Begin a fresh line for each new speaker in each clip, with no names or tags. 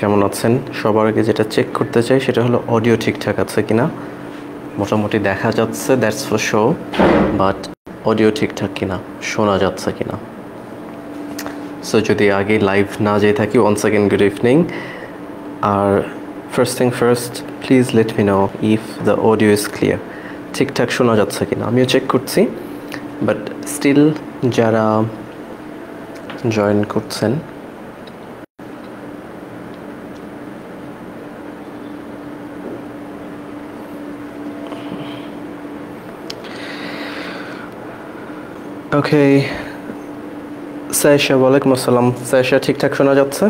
কেমন আছেন? সবার আগে যেটা চেক করতে চাই সেটা হলো অডিও ঠিকঠাক আছে কিনা। মোটামুটি দেখা যাচ্ছে, that's for show, but audio ঠিকঠাক কিনা, শোনা যাচ্ছে কিনা। সো যদি আগে লাইভ না যেয়ে থাকি, ওয়ান্স অ্যাগেন গুড ইভিনিং। আর first thing first, please let me know if the audio is clear. ঠিকঠাক শোনা যাচ্ছে কিনা, আমিও চেক করছি, বাট স্টিল যারা জয়েন করছেন ওকে। সায়েশা, ওয়ালাইকুম আসসালাম। সায়েশা, ঠিকঠাক শোনা যাচ্ছে?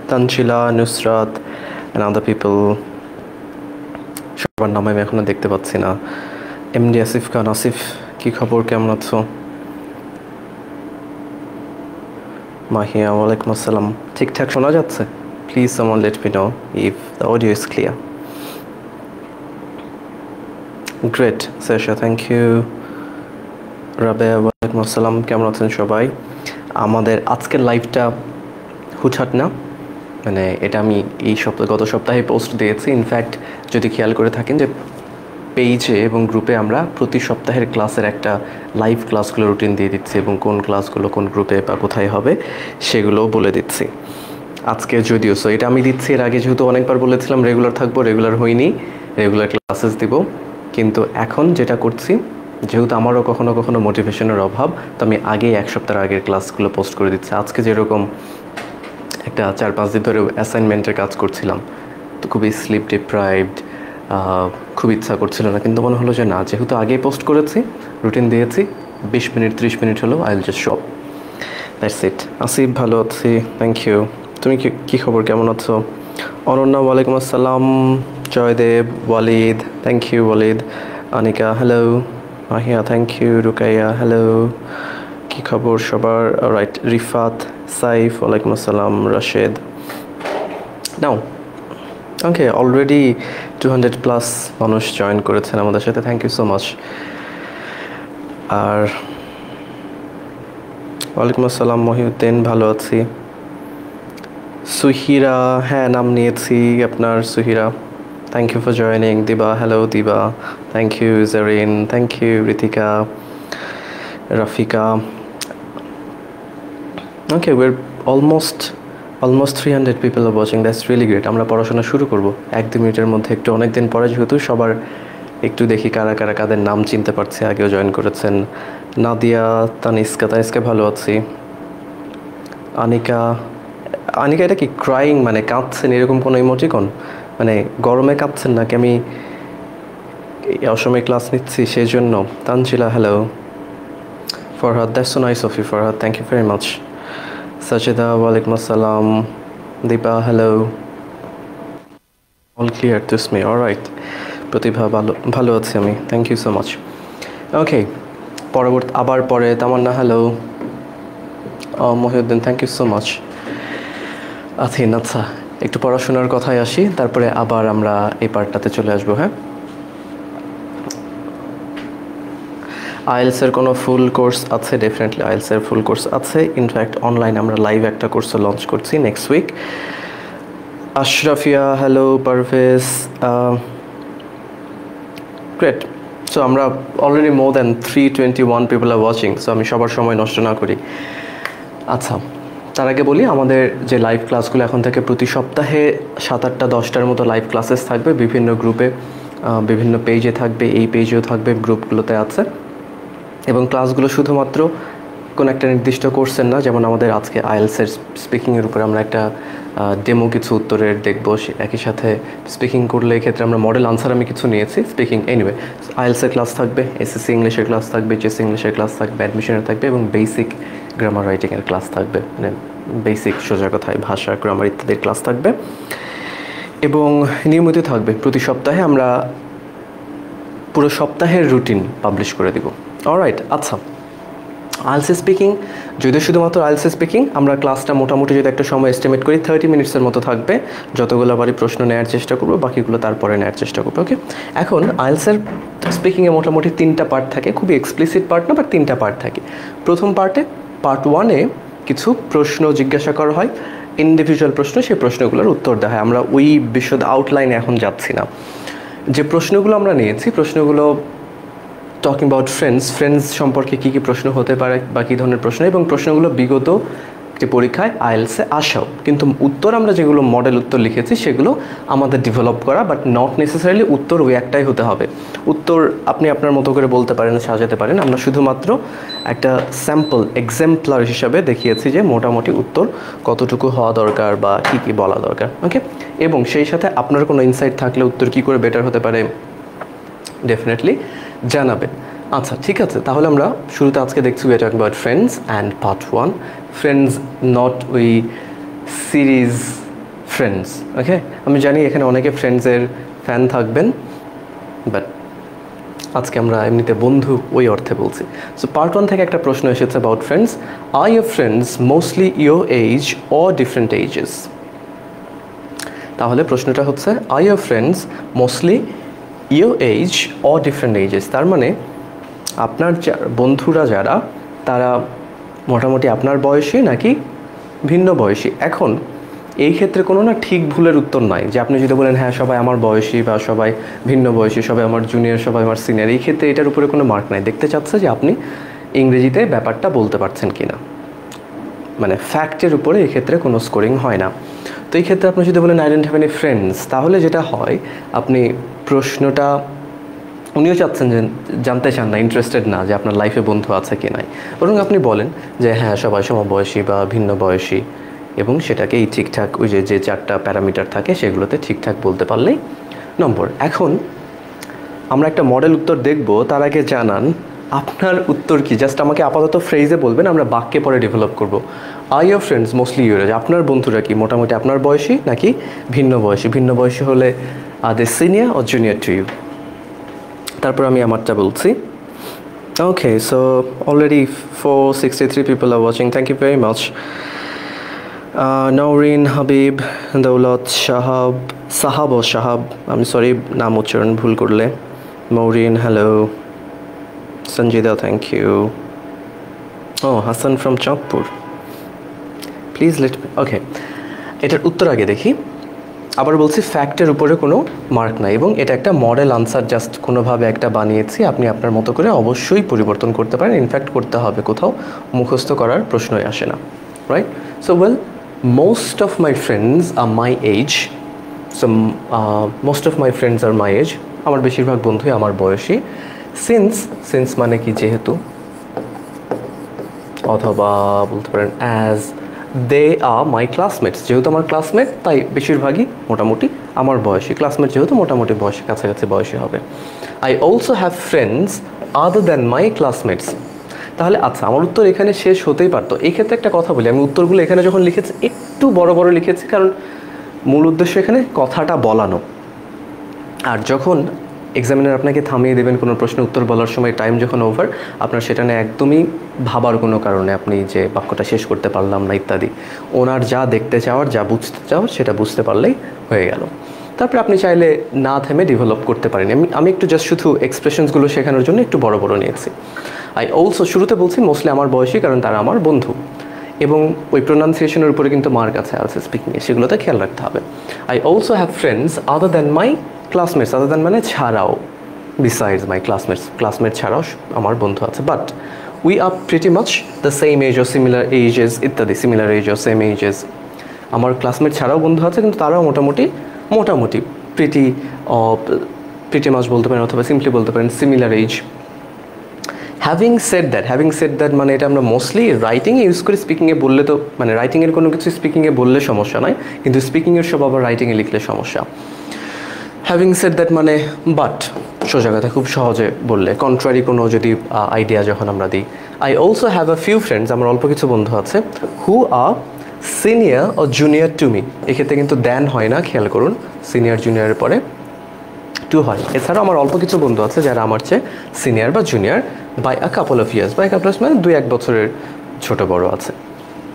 Tanzila, Nusrat and other people, সবার নাম আমি এখনও দেখতে পাচ্ছি না। এমডি আসিফ খান, আসিফ কী খবর, কেমন আছো? মাহিয়া, ওয়ালাইকুম আসসালাম। ঠিকঠাক শোনা যাচ্ছে? Please someone let me know if the audio is clear. Great Sayesha, thank you. Rabeya, ওয়ালাইকুম আসসালাম, কেমন আছেন সবাই? আমাদের আজকের লাইভটা হুটহাট না, মানে এটা আমি গত সপ্তাহে পোস্ট দিয়েছি। ইনফ্যাক্ট যদি খেয়াল করে থাকেন যে পেজে এবং গ্রুপে আমরা প্রতি সপ্তাহের ক্লাসের একটা লাইভ ক্লাসগুলো রুটিন দিয়ে দিচ্ছি, এবং কোন ক্লাসগুলো কোন গ্রুপে বা কোথায় হবে সেগুলোও বলে দিচ্ছি। আজকে যদিও এটা আমি দিচ্ছি, এর আগে যেহেতু অনেকবার বলেছিলাম রেগুলার থাকবো, রেগুলার হইনি, রেগুলার ক্লাসেস দিব। কিন্তু এখন যেটা করছি, যেহেতু আমারও কখনো কখনো মোটিভেশনের অভাব, তো আমি আগেই এক সপ্তাহ আগের ক্লাসগুলো পোস্ট করে দিচ্ছি। আজকে যেরকম একটা 4-5 দিন ধরে অ্যাসাইনমেন্টের কাজ করছিলাম, তো খুবই স্লিপ ডিপ্রাইভড, খুব ইচ্ছা করছিল না, কিন্তু মনে হলো যে না, যেহেতু আগেই পোস্ট করেছি, রুটিন দিয়েছি, 20 মিনিট 30 মিনিট হলো, I will just show. That's it. Asif, ভালো আছি, থ্যাংক ইউ। তুমি কী খবর, কেমন আছো? অনন্যা, ওয়ালাইকুম আসসালাম। Joydev, Walid, thank you Walid. Anika, hello. Mahiya, thank you. Rukaiya, hello. কী খবর সবার? রাইট। রিফাত, সাইফ, ওয়ালাইকুম আসসালাম। রাশেদ, নাও ওকে, অলরেডি 200+ মানুষ জয়েন করেছেন আমাদের সাথে, থ্যাংক ইউ সো মাচ। আর ওয়ালাইকুম আসসালাম মহিউদ্দিন, ভালো আছি। সুহিরা, হ্যাঁ নাম নিয়েছি আপনার, Suhira, thank you for joining. Diba, hello Diba, thank you. Zarin, thank you. Ritika, Rafika, okay, we're almost 300 people are watching, that's really great. আমরা পড়াশোনা শুরু করব 1-2 মিনিটের মধ্যে, একটু অনেক দিন পরে যেহেতু, সবার একটু দেখি কারা কারা কাদের নাম চিনতে পারছে, আগেও জয়েন করেছেন। নাদিয়া, তানিস্কা, ভালো আছি। আনিকা, এটা কি ক্রাইং, মানে কাঁদছেন এরকম কোনো ইমোটিকন? মানে গরমে কাঁদছেন নাকি আমি অসময়ে ক্লাস নিচ্ছি সেই জন্য? Tanzila, hello. Farhad, that's so nice of you Farhad, thank you very much. Sajeda, ওয়ালাইকুম আসসালাম। Dipa, hello. All clear to me, alright. Protiva, ভালো আছি আমি, thank you so much. Okay, আবার পরে Tamanna, hello. Mohiuddin, thank you so much. আচ্ছা, একটু পড়াশোনার কথায় আসি, তারপরে আবার আমরা এই পার্টটাতে চলে আসবো। হ্যাঁ, আইএলসের কোনো ফুল কোর্স আছে? ডেফিনেটলি আইএলসের ফুল কোর্স আছে। ইনফ্যাক্ট অনলাইন আমরা লাইভ একটা কোর্স লঞ্চ করছি next week. Ashrafia, hello. Parvez, great. So আমরা already more than 321 people are watching, so আমি সবার সময় নষ্ট না করি। আচ্ছা, তার আগে বলি, আমাদের যে লাইভ ক্লাসগুলো এখন থেকে প্রতি সপ্তাহে 7-8টা 10টার মতো লাইভ ক্লাসেস থাকবে, বিভিন্ন গ্রুপে, বিভিন্ন পেজে থাকবে, এই পেজেও থাকবে, গ্রুপগুলোতে আছে। এবং ক্লাসগুলো শুধুমাত্র কোনো একটা নির্দিষ্ট কোর্সের না, যেমন আমাদের আজকে আইএলসের স্পিকিংয়ের উপরে আমরা একটা ডেমো কিছু উত্তরের দেখবো, একই সাথে স্পিকিং করলে এক্ষেত্রে আমরা মডেল আনসার আমি কিছু নিয়েছি স্পিকিং। এনিওয়ে, আইএলসের ক্লাস থাকবে, এসএসসি ইংলিশের ক্লাস থাকবে, এইচএসসি ইংলিশের ক্লাস থাকবে, অ্যাডমিশনের থাকবে, এবং বেসিক গ্রামার রাইটিংয়ের ক্লাস থাকবে, মানে বেসিক সোজা কথায় ভাষা, গ্রামার ইত্যাদির ক্লাস থাকবে। এবং নিয়মিত থাকবে, প্রতি সপ্তাহে আমরা পুরো সপ্তাহের রুটিন পাবলিশ করে দিব। অলরাইট। আচ্ছা, আইএলস স্পিকিং, যদিও শুধুমাত্র আইএলস স্পিকিং, আমরা ক্লাসটা মোটামুটি যদি একটা সময় এস্টিমেট করি 30 মিনিটসের মতো থাকবে। যতগুলো বারই প্রশ্ন নেওয়ার চেষ্টা করবো, বাকিগুলো তারপরে নেওয়ার চেষ্টা করবো। ওকে, এখন আইএলসের স্পিকিংয়ে মোটামুটি 3টা পার্ট থাকে, খুবই এক্সপ্লিসিট পার্ট না, বাট 3টা পার্ট থাকে। প্রথম পার্টে, পার্ট 1-এ কিছু প্রশ্ন জিজ্ঞাসা করা হয়, ইন্ডিভিজুয়াল প্রশ্ন, সেই প্রশ্নগুলোর উত্তর দেওয়া হয়। আমরা ওই বিশদ আউটলাইনে এখন যাচ্ছি না। যে প্রশ্নগুলো আমরা নিয়েছি, প্রশ্নগুলো টকিং অ্যাবাউট ফ্রেন্ডস সম্পর্কে কী কী প্রশ্ন হতে পারে বা কী ধরনের প্রশ্ন, এবং প্রশ্নগুলো বিগত একটি পরীক্ষায় আইএলসে আসাও, কিন্তু উত্তর আমরা যেগুলো মডেল উত্তর লিখেছি সেগুলো আমাদের ডেভেলপ করা, বাট নট নেসেসারিলি উত্তর ওই একটাই হতে হবে। উত্তর আপনি আপনার মতো করে বলতে পারেন, সাজাতে পারেন। আমরা শুধুমাত্র একটা স্যাম্পল এক্সাম্পলার হিসাবে দেখিয়েছি যে মোটামুটি উত্তর কতটুকু হওয়া দরকার বা কী কী বলা দরকার, ওকে। এবং সেই সাথে আপনার কোনো ইনসাইট থাকলে উত্তর কী করে বেটার হতে পারে ডেফিনেটলি জানাবেন। আচ্ছা, ঠিক আছে, তাহলে আমরা শুরুতে আজকে দেখছি we are talking about friends and part 1, friends not ওই সিরিজ ফ্রেন্ডস, ওকে। আমি জানি এখানে অনেকে ফ্রেন্ডসের ফ্যান থাকবেন, বাট আজকে আমরা এমনিতে বন্ধু ওই অর্থে বলছি। সো পার্ট 1 থেকে একটা প্রশ্ন এসেছে about friends. Are your friends mostly your age or different ages? তাহলে প্রশ্নটা হচ্ছে are your friends mostly your age or different ages, তার মানে আপনার বন্ধুরা যারা, তারা মোটামুটি আপনার বয়সী নাকি ভিন্ন বয়সী। এখন এই ক্ষেত্রে কোনো না ঠিক ভুলের উত্তর নাই, যে আপনি যদি বলেন হ্যাঁ সবাই আমার বয়সী বা সবাই ভিন্ন বয়সী, সবাই আমার জুনিয়র, সবাই আমার সিনিয়র, এই ক্ষেত্রে এটার উপরে কোনো মার্ক নাই। দেখতে চাচ্ছে যে আপনি ইংরেজিতে ব্যাপারটা বলতে পারছেন কি না, মানে ফ্যাক্টের উপরে এই ক্ষেত্রে কোনো স্কোরিং হয় না। তো এই ক্ষেত্রে আপনি যদি বলেন I don't have any friends, তাহলে যেটা হয় আপনি প্রশ্নটা, উনিও চাচ্ছেন যে জানতে চান না, ইন্টারেস্টেড না যে আপনার লাইফে বন্ধু আছে কি নাই, বরং আপনি বলেন যে হ্যাঁ সবাই সমবয়সী বা ভিন্ন বয়সী, এবং সেটাকে এই ঠিকঠাক ওই যে 4টা প্যারামিটার থাকে সেগুলোতে ঠিকঠাক বলতে পারলেই নম্বর। এখন আমরা একটা মডেল উত্তর দেখব, তার আগে জানান আপনার উত্তর কি। জাস্ট আমাকে আপাতত ফ্রেজে বলবেন, আমরা বাক্যে পরে ডেভেলপ করব। Are your friends mostly your age, আপনার বন্ধুরা কি মোটামুটি আপনার বয়সী নাকি ভিন্ন বয়সী? ভিন্ন বয়সী হলে are they senior or junior to you? তারপর আমি আমারটা বলছি। Okay, so already 463 people are watching. Thank you very much. Naureen, Habib, Daulat, Shahab, I'm sorry নাম উচ্চারণ ভুল করলে। Maureen, hello. Sanjida, thank you. Oh, Hassan from Chandpur. Please let me, okay, এটার উত্তর আগে দেখি। আবার বলছি ফ্যাক্টের উপরে কোনো মার্ক নাই, এবং এটা একটা মডেল আনসার, জাস্ট কোনোভাবে একটা বানিয়েছি, আপনি আপনার মতো করে অবশ্যই পরিবর্তন করতে পারেন, ইনফ্যাক্ট করতে হবে, কোথাও মুখস্থ করার প্রশ্নই আসে না, right? So well, most of my friends are my age. So most of my friends are my age, আমার বেশিরভাগ বন্ধুই আমার বয়সী। সিন্স মানে কি যেহেতু, অথবা বলতে পারেন as they R my classmates, যেহেতু আমার ক্লাসমেট তাই বেশিরভাগই মোটামুটি আমার বয়সী। ক্লাসমেট যেহেতু মোটামুটি বয়সী, কাছাকাছি বয়সী হবে। I also have friends other than my classmates. তাহলে আচ্ছা, আমার উত্তর এখানে শেষ হতেই পারতো। এই ক্ষেত্রে একটা কথা বলি, আমি উত্তরগুলো এখানে যখন লিখেছি একটু বড় বড় লিখেছি, কারণ মূল উদ্দেশ্য এখানে কথাটা বলানো। আর যখন এক্সামিনার আপনাকে থামিয়ে দেবেন কোনো প্রশ্ন উত্তর বলার সময়, টাইম যখন ওভার, আপনার সেটা নিয়ে একদমই ভাবার কোনো কারণে আপনি যে বাক্যটা শেষ করতে পারলাম না ইত্যাদি, ওনার যা দেখতে চাওয়ার, যা বুঝতে চাওয়ার সেটা বুঝতে পারলেই হয়ে গেল। তারপরে আপনি চাইলে না থেমে ডেভেলপ করতে পারেন। আমি একটু জাস্ট শুধু এক্সপ্রেশনসগুলো শেখানোর জন্য একটু বড় বড় নিয়েছি। আই অলসো, শুরুতে বলছি মোস্টলি আমার বয়সী, কারণ তারা আমার বন্ধু, এবং ওই প্রোনাউন্সিয়েশনের উপরে কিন্তু মার্ক আছে আলসো স্পিকিংয়ে, সেগুলোতে খেয়াল রাখতে হবে। I also have friends other than my classmates, other than মানে ছাড়াও, বিসাইডস মাই ক্লাসমেটস, ক্লাসমেট ছাড়াও আমার বন্ধু আছে। But we are pretty much the same age or similar ages ইত্যাদি, similar age or same ages. আমার ক্লাসমেট ছাড়াও বন্ধু আছে, কিন্তু তারাও মোটামুটি প্রিটি মাচ বলতে পারেন, অথবা সিম্পলি বলতে পারেন similar age. Having said that মানে এটা আমরা মোস্টলি রাইটিংয়ে ইউজ করি, স্পিকিংয়ে বললে তো মানে রাইটিংয়ের কোনো কিছু স্পিকিংয়ে বললে সমস্যা নয়, কিন্তু স্পিকিংয়ের সব আবার রাইটিংয়ে লিখলে সমস্যা। হ্যাভিং সেড দ্যাট মানে বাট, সোজা কথা খুব সহজে বললে, কন্ট্রারি কোনো যদি আইডিয়া যখন আমরা দিই। I also have a few friends, আমার অল্প কিছু বন্ধু আছে, হু আর সিনিয়র ও জুনিয়র টু মি। এক্ষেত্রে কিন্তু দেন হয় না, খেয়াল করুন, সিনিয়র জুনিয়রের পরে টু হয়। এছাড়াও আমার অল্প কিছু বন্ধু আছে যারা আমার চেয়ে সিনিয়র বা junior by a couple of years, মানে 2-1 বছরের ছোট বড় আছে।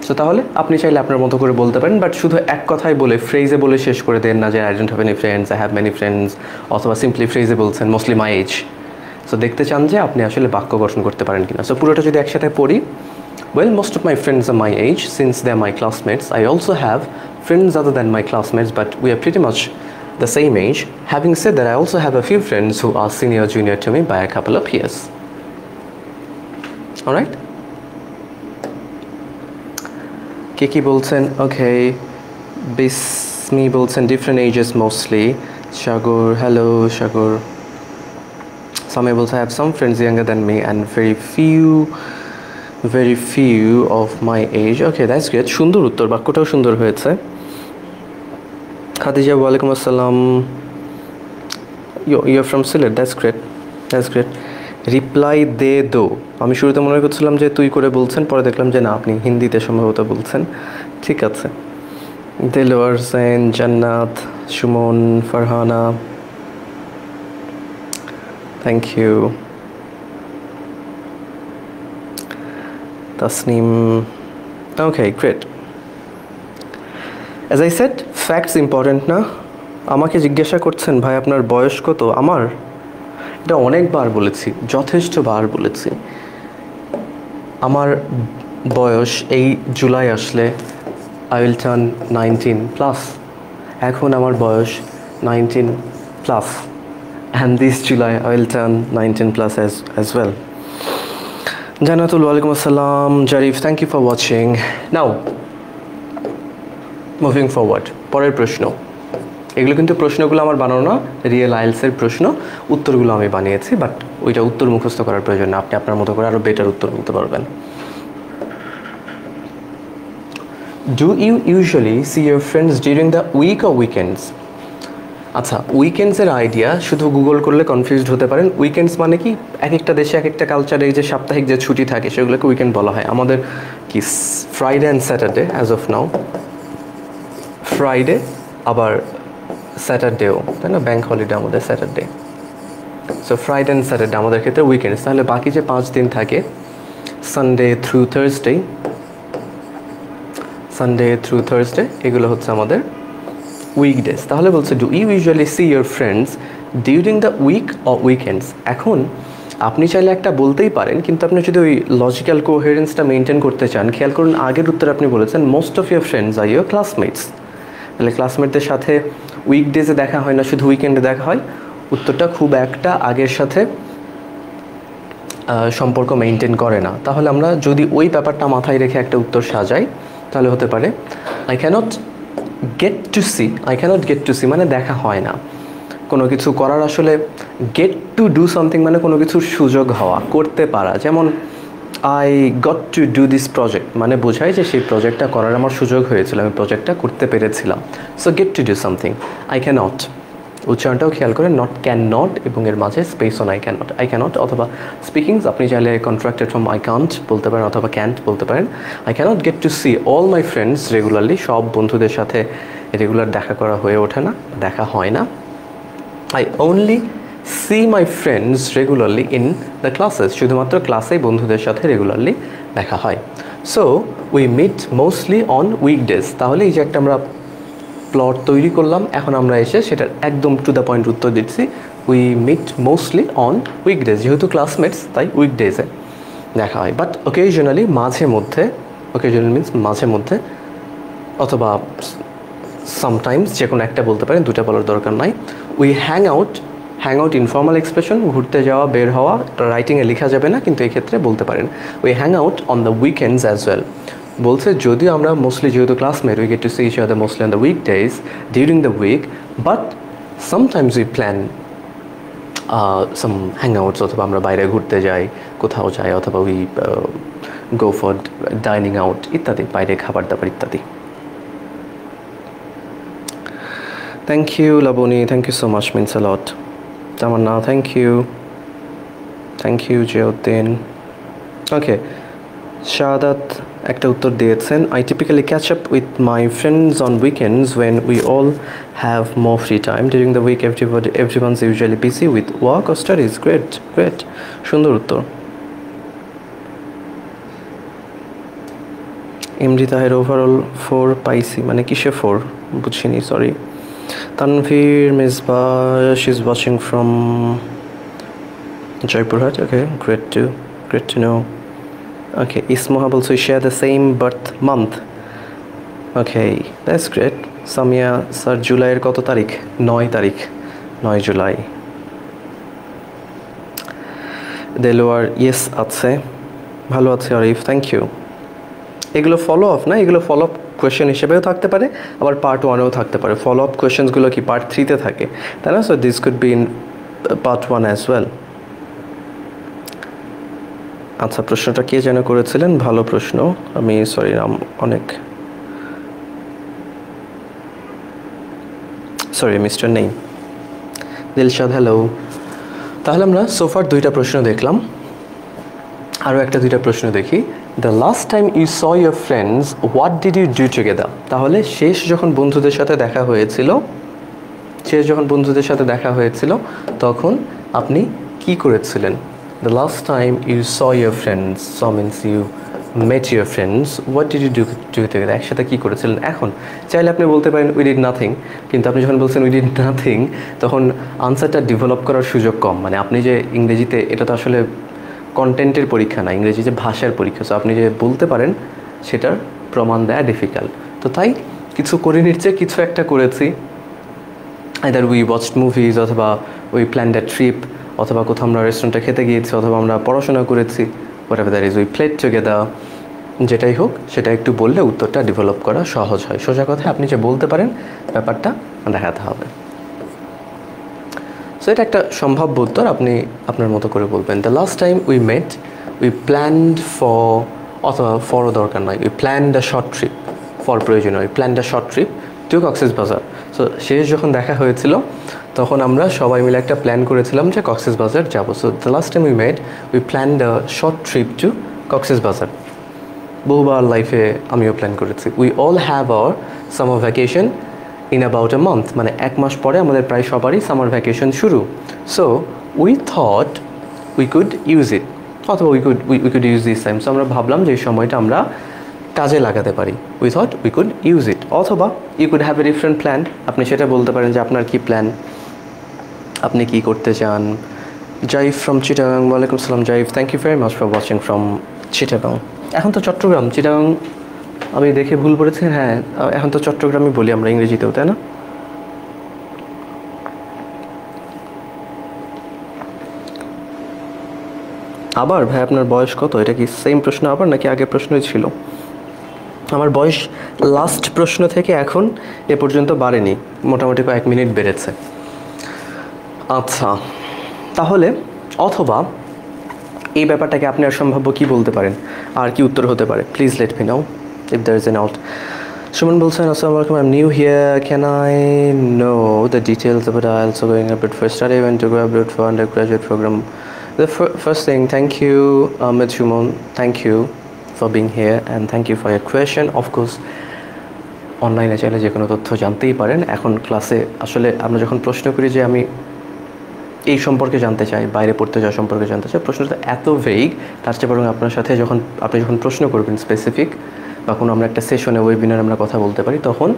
সো তাহলে আপনি চাইলে আপনার মতো করে বলতে পারেন, বাট শুধু এক কথায় বলে, ফ্রেজে বলে শেষ করে দেন না যে I don't have any friends, I have many friends, অথবা সিম্পলি ফ্রেজে বলছেন মোস্টলি মাই এজ। সো দেখতে চান যে আপনি আসলে বাক্য গঠন করতে পারেন কিনা। সো পুরোটা যদি একসাথে পড়ি, Well, most of my friends are my age since they're my classmates. I also have friends other than my classmates, but we are pretty much the same age. Having said that, I also have a few friends who are senior junior to me by a couple of years. All right? Kiki bolchen, okay. Bismi bolchen, different ages mostly. Shagur, hello Shagur. Some able to have some friends younger than me and very few of my age. Okay, that's great. সুন্দর উত্তর, বাক্যটাও সুন্দর হয়েছে। খাদিজা, ওয়ালাইকুম আসসালাম। You're from Sylhet, that's great. Reply দে দো, আমি শুরুতে মনে করছিলাম যে তুই করে বলছেন, পরে দেখলাম যে না, আপনি হিন্দিতে সম্ভবত বলছেন। ঠিক আছে। দিলওয়ার সেন, জান্নাত, Suman, Farhana, thank you. Tasneem, okay, great. As I said, facts important না। আমাকে জিজ্ঞাসা করছেন ভাই আপনার বয়স কত, আমার এটা অনেকবার বলেছি, যথেষ্টবার বলেছি। আমার বয়স এই জুলাই আসলে I will turn 19+. এখন আমার বয়স 19+, and this July I will turn 19+ as well. Janatul, walaikum assalam. Jarif, thank you for watching. Now, moving forward, পরের প্রশ্ন। এগুলো কিন্তু প্রশ্নগুলো আমার বানানো না, রিয়েল আইএলসের প্রশ্ন, উত্তরগুলো আমি বানিয়েছি, বাট ওইটা উত্তর মুখস্থ করার প্রয়োজন না, আপনি আপনার মতো করে আরও বেটার উত্তর বলতে পারবেন। Do you usually see your friends during the week or weekends? আচ্ছা, উইকেন্ডসের আইডিয়া শুধু গুগল করলে কনফিউজড হতে পারেন। উইকেন্ডস মানে কি, এক একটা দেশে এক একটা কালচারে যে সাপ্তাহিক যে ছুটি থাকে সেগুলোকে উইকেন্ড বলা হয়। আমাদের কি Friday and Saturday as of now, Friday আবার স্যাটারডেও, তাই না, ব্যাঙ্ক হলিডে আমাদের Saturday. So Friday and Saturday আমাদের ক্ষেত্রে উইকেন্ডস। তাহলে বাকি যে 5 দিন থাকে, সানডে থ্রু থার্সডে, এগুলো হচ্ছে আমাদের উইকডেজ। তাহলে বলছে do you usually see your friends during the week or weekends. এখন আপনি চাইলে একটা বলতেই পারেন, কিন্তু আপনি যদি ওই লজিক্যাল কোহেরেন্সটা মেনটেন করতে চান, খেয়াল করুন আগের উত্তরে আপনি বলেছেন most of your friends are your classmates. তাহলে ক্লাসমেটদের সাথে উইকডেজে দেখা হয় না, শুধু উইকেন্ডে দেখা হয়। উত্তরটা খুব একটা আগের সাথে সম্পর্ক মেনটেন করে না। তাহলে আমরা যদি ওই ব্যাপারটা মাথায় রেখে একটা উত্তর সাজাই, তাহলে হতে পারে I cannot get to see মানে দেখা হয় না। কোনো কিছু করার আসলে গেট টু ডু সামথিং মানে কোনো কিছুর সুযোগ হওয়া, করতে পারা। যেমন I got to do this project মানে বোঝায় যে সেই প্রজেক্টটা করার আমার সুযোগ হয়েছিল, আমি প্রজেক্টটা করতে পেরেছিলাম। So get to do something. I can't, উচ্চারণটাও খেয়াল করে, নট ক্যান নট এবং এর মাঝে স্পেস অন আই ক্যানট অথবা স্পিকিংস আপনি চাইলে কন্ট্রাক্টেড ফ্রম আই কান্ট বলতে পারেন অথবা ক্যান্ট বলতে পারেন। I cannot get to see all my friends regularly, সব বন্ধুদের সাথে রেগুলার দেখা করা হয়ে ওঠে না, দেখা হয় না। I only see my friends regularly in the classes, শুধুমাত্র ক্লাসেই বন্ধুদের সাথে রেগুলারলি দেখা হয়। So we meet mostly on weekdays. তাহলে এই যে একটা আমরা প্লট তৈরি করলাম, এখন আমরা এসে সেটার একদম টু দ্য পয়েন্ট উত্তর দিচ্ছি। We meet mostly on weekdays, যেহেতু ক্লাসমেটস তাই উইকডেজে দেখা হয়। বাট অকেশনালি, মাঝে মধ্যে, অকেশনালি মিনস মাঝে মধ্যে অথবা সামটাইমস, যে কোনো একটা বলতে পারেন, দুটা বলার দরকার নাই। We hang out informal expression, ঘুরতে যাওয়া, বের হওয়া, রাইটিংয়ে লেখা যাবে না, কিন্তু এই ক্ষেত্রে বলতে পারেন we hang out on the weekends as well. বলছে যদিও আমরা মোস্টলি, যেহেতু classmate, we get to see each other mostly on the weekdays during the week, but sometimes we plan some hangouts, অথবা আমরা বাইরে ঘুরতে যাই, কোথাও যাই, অথবা we go for dining out ইত্যাদি, বাইরে খাবার দাবার ইত্যাদি। Thank you Laboni, thank you so much, means a lot. Tamanna, thank you Ziauddin. ওকে, শাহাদাত একটা উত্তর দিয়েছেন, I typically catch up with my friends on weekends when we all have more free time. During the week everyone's usually busy with work or studies. Great, সুন্দর উত্তর। ইমরি Taher, overall 4 পাইছি, মানে কিসে 4 বুঝিনি, sorry. Tanvir Misba, she is watching from Joypurhat. Okay, great to know. Okay, Ismoha also share the same birth month. Okay, that's great. Samia sir, July এর কত তারিখ? 9 তারিখ, 9 জুলাই। দেলোয়ার ইয়েস আছে, ভালো আছে আরিফ, থ্যাংক ইউ। এগুলো ফলো আপ না, এগুলো ফলো আপ কোয়েশ্চেন হিসেবেও থাকতে পারে, আবার পার্ট 1-এও থাকতে পারে। ফলো আপ কোয়েশ্চেন্সগুলো কি পার্ট 3-তে থাকে, তাই না? So this could be in part 1 as well. আচ্ছা, প্রশ্নটা কে যেন করেছিলেন? ভালো প্রশ্ন, আমি সরি নাম অনেক সরি মিস্টার নেই। দিলশাদ হ্যালো। তাহলে আমরা সোফার 2টা প্রশ্ন দেখলাম, আরও একটা 2টা প্রশ্ন দেখি। The last time you saw your friends what did you do together? তাহলে শেষ যখন বন্ধুদের সাথে দেখা হয়েছিল তখন আপনি কি করেছিলেন? The last time you saw your friends, saw means you met your friends, what did you do together? একসাথে কী করেছিলেন? এখন চাইলে আপনি বলতে পারেন উই ডিড নাথিং, কিন্তু আপনি যখন বলছেন উই ডিড নাথিং তখন আনসারটা ডেভেলপ করার সুযোগ কম। মানে আপনি যে ইংরেজিতে, এটা তো আসলে কন্টেন্টের পরীক্ষা না, ইংরেজি যে ভাষার পরীক্ষা, সো আপনি যে বলতে পারেন সেটার প্রমাণ দেয়া ডিফিকাল্ট। তো তাই কিছু করে নিচ্ছে, কিছু একটা করেছি। আইদার উই ওয়াচড মুভিজ, অথবা উই প্ল্যান্ড আ ট্রিপ, অথবা কোথাও আমরা রেস্টুরেন্টে খেতে গিয়েছি, অথবা আমরা পড়াশোনা করেছি, whatever that is, we played together. যেটাই হোক সেটা একটু বললে উত্তরটা ডেভেলপ করা সহজ হয়। সোজা কথায় আপনি যে বলতে পারেন ব্যাপারটা দেখাতে হবে। সো এটা একটা সম্ভাব্য উত্তর, আপনি আপনার মতো করে বলবেন। The last time we met we planned for, অথবা ফরও দরকার নয়, we planned a short trip, for প্রয়োজন হয়, planned a short trip to Cox's Bazar. So শেষ যখন দেখা হয়েছিল তখন আমরা সবাই মিলে একটা প্ল্যান করেছিলাম যে কক্সবাজার যাব। So the last time we met we planned a short trip to Cox's Bazar. বহুবার লাইফে আমিও প্ল্যান করেছি। We all have our summer vacation in about a month, মানে 1 মাস পরে আমাদের প্রায় সবারই সামার ভ্যাকেশন শুরু। So we thought we could use it, অথবা we could use this time. সো আমরা ভাবলাম যে এই সময়টা আমরা কাজে লাগাতে পারি। We thought we could use it, অথবা you could have a different plan. আপনি সেটা বলতে পারেন যে আপনার কী প্ল্যান, আপনি কী করতে চান। জাইফ ফ্রম চিটাগাং, ওয়ালাইকুম সালাম Zaif, thank you very much for watching from Chittagong. এখন তো চট্টগ্রাম, চিটাগাং আমি দেখে ভুল করেছি, হ্যাঁ এখন তো চট্টগ্রামই বলি আমরা ইংরেজিতেও, তাই না? আবার ভাই আপনার বয়স কত? এটা কি সেম প্রশ্ন আবার, নাকি আগের প্রশ্নই ছিল? আমার বয়স লাস্ট প্রশ্ন থেকে এখন এ পর্যন্ত বাড়েনি, মোটামুটি কয়েক মিনিট বেড়েছে। আচ্ছা, তাহলে অথবা এই ব্যাপারটাকে আপনি আর সম্ভাব্য কী বলতে পারেন, আর কি উত্তর হতে পারে? Please let me know if there is an out. Suman বলছেন আসসালামু আলাইকুম, I am new here, can I know the details about IELTS going abroad for study, when to go abroad for undergraduate program? The first thing, thank you Ahmed Shumon, thank you for being here and thank you for your question. Of course অনলাইনে চাইলে যে কোনো তথ্য জানতেই পারেন। এখন ক্লাসে আসলে আমরা যখন প্রশ্ন করি যে আমি এই সম্পর্কে জানতে চাই, বাইরে পড়তে যাওয়া সম্পর্কে জানতে চাই, প্রশ্নটা এত ভেগ, তার চেয়ে বরং আপনার সাথে আপনি যখন প্রশ্ন করবেন স্পেসিফিক, বা কোনো আমরা একটা সেশনে ওয়েবিনার আমরা কথা বলতে পারি, তখন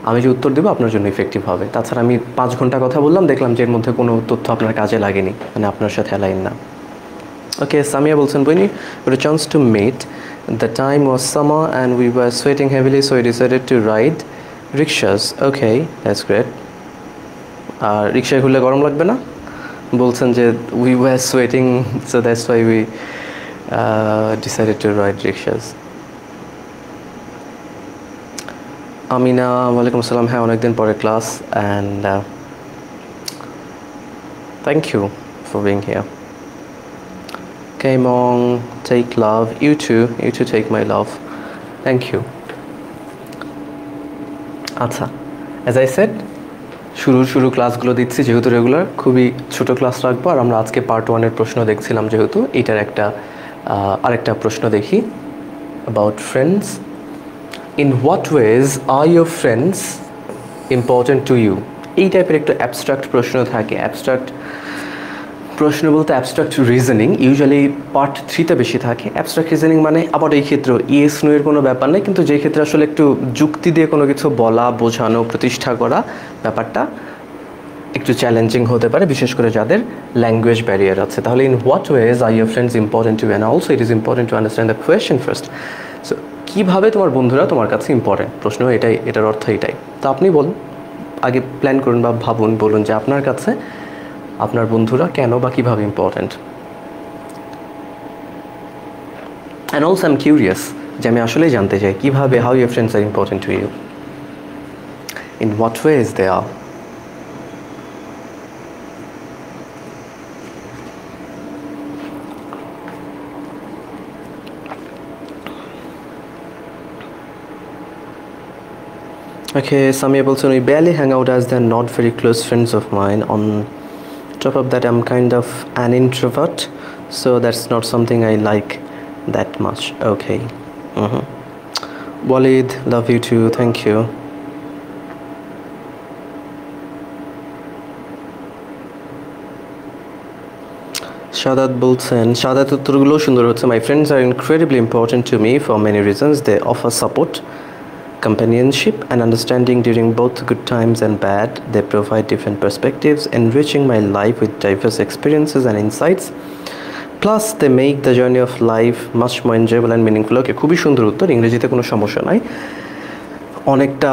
আমি যে উত্তর দেবো আপনার জন্য ইফেক্টিভ হবে। তাছাড়া আমি 5 ঘন্টা কথা বললাম, দেখলাম যে এর মধ্যে কোনো তথ্য আপনার কাজে লাগেনি, মানে আপনার সাথে অ্যালাইন না। ওকে, সামিয়া বলছেন বইনি got a chance to meet, the time was summer and we were sweating heavily so we decided to ride rickshaws. Okay, that's great. আর রিক্সায় ঘুরলে গরম লাগবে না? বলছেন যে we were sweating so that's why we decided to ride rickshaws. Amina, ওয়ালাইকুম আসসালাম, হ্যাঁ অনেকদিন পরে class, and thank you for being here. Kaimong, take love, you too take my love, thank you. আচ্ছা, as I said, শুরু ক্লাসগুলো দিচ্ছি যেহেতু রেগুলার, খুবই ছোট ক্লাস রাখবো। আর আমরা আজকে পার্ট 1-এর প্রশ্ন দেখছিলাম, যেহেতু এইটার আরেকটা প্রশ্ন দেখি। About friends, in what ways are your friends important to you? এই টাইপের একটু অ্যাবস্ট্রাক্ট প্রশ্ন থাকে। অ্যাবস্ট্রাক্ট প্রশ্ন বলতে অ্যাবস্ট্রাক্ট রিজনিং ইউজুয়ালি পার্ট 3-তে বেশি থাকে। অ্যাবস্ট্রাক্ট রিজনিং মানে আবার এই ক্ষেত্রে ইয়েস নো এর কোনো ব্যাপার নেই, কিন্তু যে ক্ষেত্রে আসলে একটু যুক্তি দিয়ে কোনো কিছু বলা, বোঝানো, প্রতিষ্ঠা করা, ব্যাপারটা একটু চ্যালেঞ্জিং হতে পারে, বিশেষ করে যাদের ল্যাঙ্গুয়েজ ব্যারিয়ার আছে। তাহলে in what ways are your friends important to you, and also it is important to understand the question first. So কীভাবে তোমার বন্ধুরা তোমার কাছে ইম্পর্টেন্ট, প্রশ্ন এটাই, এটার অর্থ এটাই। তো আপনি বলুন, আগে প্ল্যান করুন বা ভাবুন, বলুন যে আপনার কাছে আপনার বন্ধুরা কেন বা কীভাবে important. And also I am curious, যে আমি আসলেই জানতে চাই কীভাবে, how your friends are important to you, in what ways they are. Okay, Samia also, we barely hang out as they're not very close friends of mine. On top of that, I'm kind of an introvert, so that's not something I like that much. Okay. Walid, love you too. Thank you. Shadat বলছেন, Shadat উত্তরগুলো সুন্দর হচ্ছে। My friends are incredibly important to me for many reasons. They offer support, companionship and understanding during both good times and bad. They provide different perspectives, enriching my life with diverse experiences and insights. Plus they make the journey of life much more enjoyable and meaningful. Okay, খুবই সুন্দর উত্তর, ইংরেজিতে কোনো সমস্যা নাই। অনেকটা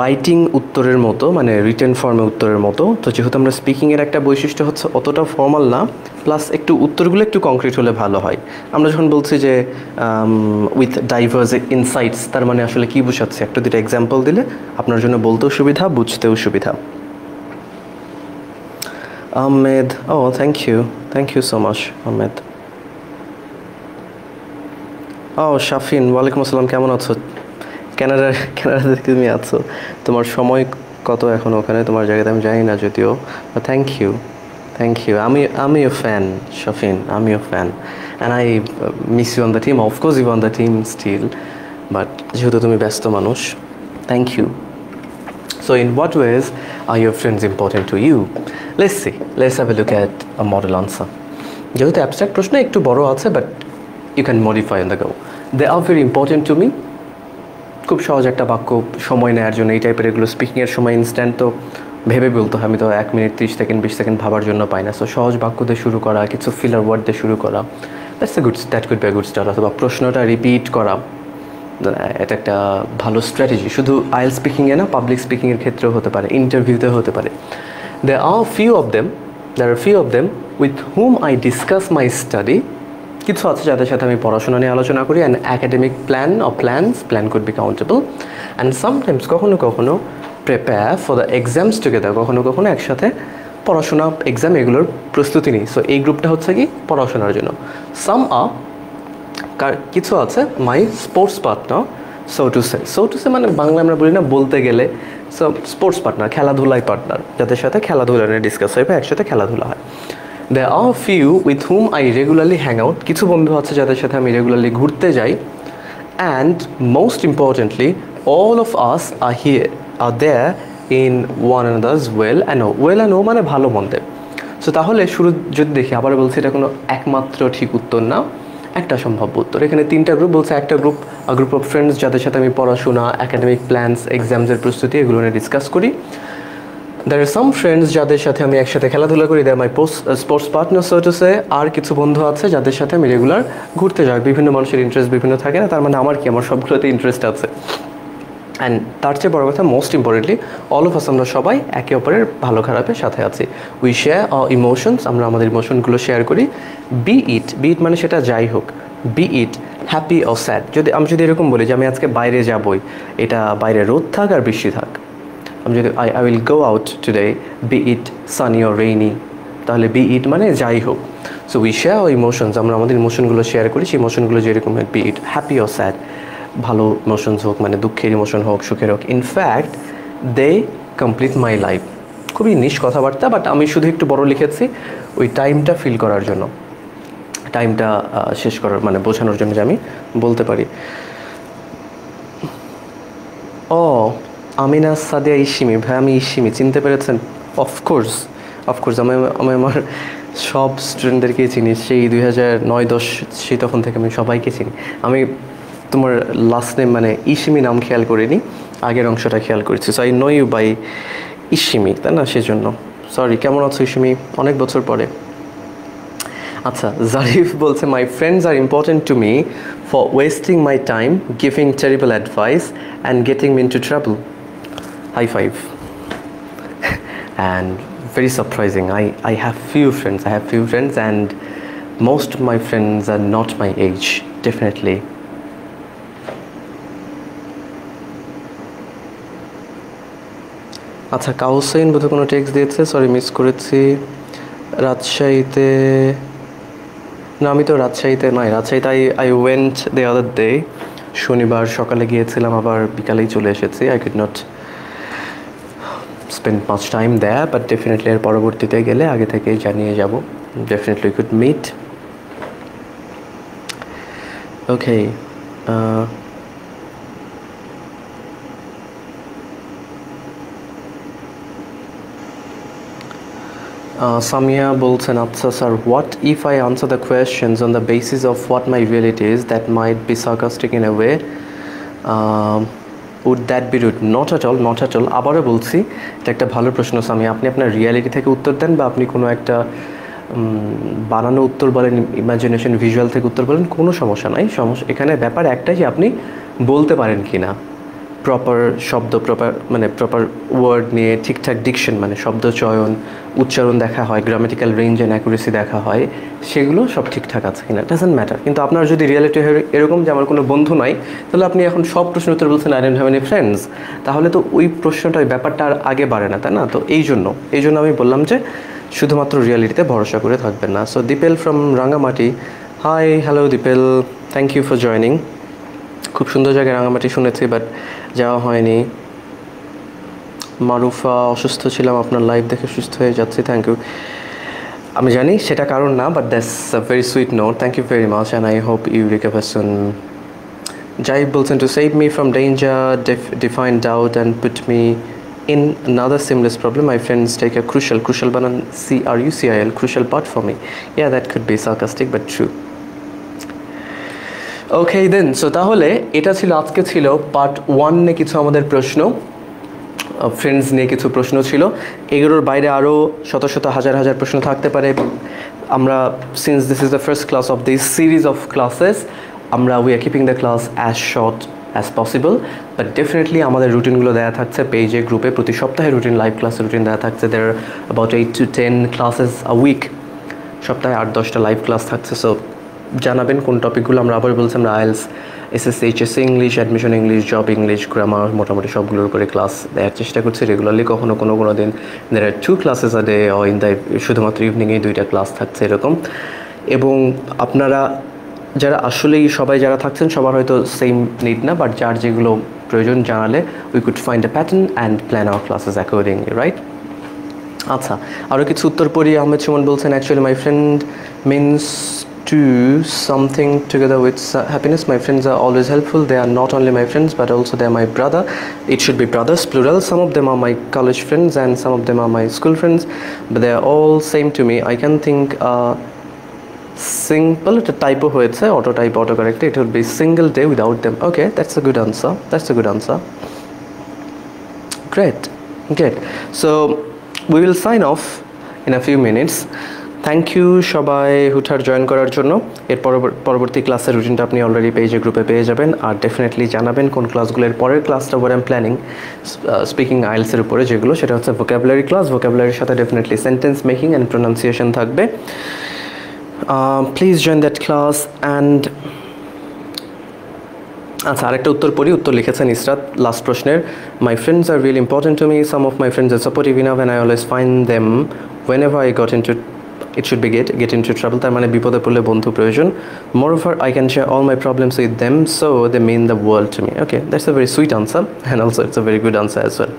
writing উত্তরের মতো, মানে রিটেন ফর্মে উত্তরের মতো। তো যেহেতু আমরা স্পিকিংয়ের একটা বৈশিষ্ট্য হচ্ছে অতটা ফর্মাল না, প্লাস একটু উত্তরগুলো একটু কংক্রিট হলে ভালো হয়। আমরা যখন বলছি যে উইথ ডাইভার্স ইনসাইটস, তার মানে আসলে কী বোঝাচ্ছে, একটা দুটো এক্সাম্পল দিলে আপনার জন্য বলতেও সুবিধা, বুঝতেও সুবিধা। Ahmed, oh thank you so much Ahmed. ও শাফিন, ওয়ালাইকুম আসসালাম, কেমন আছো? কানাডাতে তুমি আছো, তোমার সময় কত এখন ওখানে, তোমার জায়গাতে আমি জানি না যদিও। Thank you. আমি ইউ ফ্যান শাফিন, আমি you fan, and I miss you on the team. Of course you on the team still, but যেহেতু তুমি ব্যস্ত মানুষ, thank you. So in what ways are your friends important to you? Let's have a look at a model answer. যেহেতু abstract প্রশ্ন একটু বড় আছে, but you can modify on the go. They are very important to me. খুব সহজ একটা বাক্য, সময় নেওয়ার জন্য এই টাইপের এগুলো স্পিকিংয়ের সময় ইনস্ট্যান্ট তো ভেবে বলতে হয়, আমি তো 1 মিনিট 30 সেকেন্ড 20 সেকেন্ড ভাবার জন্য পাই না। সো সহজ বাক্য দিয়ে শুরু করা, কিছু ফিলার ওয়ার্ড দিয়ে শুরু করা, that could be a good start. অথবা প্রশ্নটা রিপিট করা, এটা একটা ভালো স্ট্র্যাটেজি। শুধু আইএল স্পিকিংয়ে না, পাবলিক স্পিকিংয়ের ক্ষেত্রেও হতে পারে, ইন্টারভিউতে হতে পারে। There are few of them with whom I discuss my study. কিছু আছে যাদের সাথে আমি পড়াশোনা নিয়ে আলোচনা করি, and academic plan could be countable, and sometimes কখনো prepare for the exams together, কখনো একসাথে পড়াশোনা, এক্সাম এগুলোর প্রস্তুতি নিই। সো এই গ্রুপটা হচ্ছে কি পড়াশোনার জন্য। কিছু আছে my sports partner, so to say মানে বাংলা আমরা বলি না, বলতে গেলে সো স্পোর্টস পার্টনার, খেলাধুলায় পার্টনার, যাদের সাথে খেলাধুলা নিয়ে ডিসকাস হয় বা একসাথে খেলাধুলা হয়। There are few with whom I regularly hang out. কিছু বন্ধু আছে যাদের সাথে আমি রেগুলারলি ঘুরতে যাই, and most importantly all of us are there in one another's well and no মানে ভালো মন্দে। সো তাহলে শুরু যদি দেখি, আবার বলছি এটা কোনো একমাত্র ঠিক উত্তর না, একটা সম্ভাব্য উত্তর। এখানে 3টা গ্রুপ বলছে। একটা গ্রুপ অফ ফ্রেন্ডস যাদের সাথে আমি পড়াশোনা, একাডেমিক প্ল্যানস, এক্সামসের প্রস্তুতি এগুলো নিয়ে ডিসকাস করি। There are some friends যাদের সাথে আমি একসাথে খেলাধুলা করি, they are my sports partner, so to say. আর কিছু বন্ধু আছে যাদের সাথে আমি রেগুলার ঘুরতে যাই। বিভিন্ন মানুষের ইন্টারেস্ট বিভিন্ন থাকে না, তার মানে আমার সবগুলোতে ইন্টারেস্ট আছে। অ্যান্ড তার চেয়ে বড় কথা, most importantly all of us, আমরা সবাই একে অপরের ভালো খারাপের সাথে আছি। উই শেয়ার আওয়ার ইমোশনস, আমরা আমাদের ইমোশনগুলো শেয়ার করি। বি ইট মানে সেটা যাই হোক, be it happy or sad. আমি যদি এরকম বলি যে আমি আজকে বাইরে যাবই, এটা বাইরে রোদ থাক আর বৃষ্টি থাক, আমি যদি I will go out today, be it sunny or rainy, তাহলে বি ইট মানে যাই হোক। So we share our emotions, আমরা আমাদের ইমোশনগুলো শেয়ার করি। সেই ইমোশনগুলো যেরকম হোক, be it happy or sad, ভালো ইমোশনস হোক, মানে দুঃখের ইমোশন হোক, সুখের হোক। In fact they complete my life. খুবই নিশ কথাবার্তা, বাট আমি শুধু একটু বড় লিখেছি ওই টাইমটা ফিল করার জন্য, টাইমটা শেষ করার মানে বোঝানোর জন্য যে আমি বলতে পারি। ও আমিনা সাদিয়া ইসিমি, ভাই আমি ইসিমি, চিনতে পেরেছেন? অফকোর্স আমি আমার সব স্টুডেন্টদেরকেই চিনি, সেই 2009-10 সেই তখন থেকে আমি সবাইকে চিনি। আমি তোমার লাস্ট নেম মানে ইসিমি নাম খেয়াল করিনি, আগের অংশটা খেয়াল করেছি। So I know you by ইসিমি, তাই না? সেজন্য সরি। কেমন আছো ইসিমি? অনেক বছর পরে। আচ্ছা, জারিফ বলছে my friends are important to me for wasting my time, giving terrible advice and getting me into trouble. High five. And very surprising, I have few friends and most of my friends are not my age, definitely. আচ্ছা, কাউসাইন বোধহয় কোনো text দিয়েছে, sorry miss করেছি। রাজশাহীতে, না আমি তো রাজশাহীতে নয়, রাজশাহীতে I went the other day, শনিবার সকালে গিয়েছিলাম, আবার বিকালেই চলে এসেছি। I could not spend much time there, but definitely এর পরবর্তীতে গেলে আগে থেকেই জানিয়ে যাব। Definitely could meet. Okay. Samia বলছেন, আচ্ছা sir, what if I answer the questions on the basis of what my reality is that might be sarcastic in a way? Would that be rude? Not at all, not at all. আবারও বলছি, এটা একটা ভালো প্রশ্ন সামিয়া। আপনি আপনার reality থেকে উত্তর দেন বা আপনি কোনো একটা বানানো উত্তর বলেন, ইমাজিনেশন ভিজুয়াল থেকে উত্তর বলেন, কোনো সমস্যা নাই। এখানে ব্যাপার একটাই যে আপনি বলতে পারেন কি না, প্রপার শব্দ, প্রপার ওয়ার্ড নিয়ে ঠিকঠাক ডিকশন, মানে শব্দ চয়ন, উচ্চারণ দেখা হয়, গ্রামেটিক্যাল রেঞ্জ অ্যান্ড অ্যাকুরেসি দেখা হয়, সেগুলো সব ঠিকঠাক আছে কিনা, ডাজন্ট ম্যাটার। কিন্তু আপনার যদি রিয়ালিটি এরকম যে আমার কোনো বন্ধু নাই, তাহলে আপনি এখন সব প্রশ্ন উত্তর বলছেন I don't have any friends, তাহলে তো ওই প্রশ্নটা, ওই ব্যাপারটা আর আগে বাড়ে না, তাই না? তো এই জন্য আমি বললাম যে শুধুমাত্র রিয়ালিটিতে ভরসা করে থাকবেন না। So Dipel from Rangamati, hi, hello Dipel, thank you for joining. খুব সুন্দর জায়গায় রাঙামাটি শুনেছি, বাট যাওয়া হয়নি। মারুফা, অসুস্থ ছিলাম, আপনার লাইভ দেখে সুস্থ হয়ে যাচ্ছি, থ্যাংক ইউ। আমি জানি সেটা কারণ না, but that's a very sweet note, thank you very much and I hope you recover soon. Zaib বলছেন, to save me from danger, define doubt and put me in another seamless problem, my friends take a crucial banan CRUCIL, crucial part for me. Yeah, that could be sarcastic but true. Okay then, so তাহলে এটা ছিল, আজকে ছিল part 1 নিয়ে কিছু আমাদের প্রশ্ন, friends নিয়ে কিছু প্রশ্ন ছিল। এগুলোর বাইরে আরও শত শত হাজার প্রশ্ন থাকতে পারে। আমরা, since this is the first class of this series of classes, আমরা we are keeping the class as short as possible, but definitely আমাদের রুটিনগুলো দেওয়া থাকছে পেজে, গ্রুপে, প্রতি সপ্তাহে রুটিন, লাইভ ক্লাসের রুটিন দেওয়া থাকছে। There about 8 to 10 classes a week, সপ্তাহে 8-10টা লাইভ ক্লাস থাকছে। সো জানাবেন কোন টপিকগুলো। আমরা আবার বলছি, আমরা IELTS, SSC, HSC English, admission English, job English, grammar, মোটামুটি সবগুলোর করে ক্লাস দেওয়ার চেষ্টা করছি রেগুলারলি। কোনো দিন there are 2 classes a day, ও ইন দ্য শুধুমাত্র ইভিনিংয়েই 2টা ক্লাস থাকছে এরকম। এবং আপনারা যারা আসলেই সবাই যারা থাকছেন সবার হয়তো সেম নিড না, বাট যার যেগুলো প্রয়োজন জানালে we could find a pattern and plan our classes accordingly, right? আচ্ছা, আরও কিছু উত্তর পড়ি। আহমেদ সুমন বলছেন, actually my friend means to something together with happiness. My friends are always helpful. They are not only my friends but also they are my brother. It should be brothers plural. Some of them are my college friends and some of them are my school friends, but they are all same to me. I can think simple, it's a typo হয়েছে, auto type autocorrect, it would be single day without them. Okay, that's a good answer. Great. So we will sign off in a few minutes. Thank you সবাই হুঠার join করার জন্য। এর পরবর্তী ক্লাসের রুটিনটা আপনি অলরেডি পেজে, গ্রুপে পেয়ে যাবেন। আর ডেফিনেটলি জানাবেন কোন ক্লাসগুলোর পরের ক্লাসটা where I am planning, speaking আইএলসের উপরে, যেগুলো সেটা হচ্ছে ভোকাবুলারি ক্লাস। ভোকাবুলারির সাথে definitely sentence making and pronunciation থাকবে। Please join that class. And আচ্ছা, আরেকটা উত্তর লিখেছেন ইসরাত লাস্ট প্রশ্নের। My friends are really important to me, some of my friends are supportive enough and I always find them whenever I got into it should be get into trouble. তার মানে বিপদে পড়লে বন্ধু প্রয়োজন। Moreover, I can share all my problems with them, so they mean the world to me. Okay, that's a very sweet answer, and also it's a very good answer as well.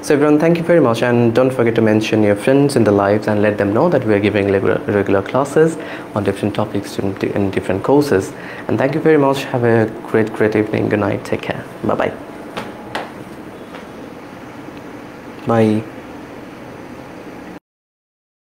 So everyone, thank you very much, and don't forget to mention your friends in the lives and let them know that we are giving regular classes on different topics in different courses. And thank you very much. Have a great evening. Good night. Take care. Bye.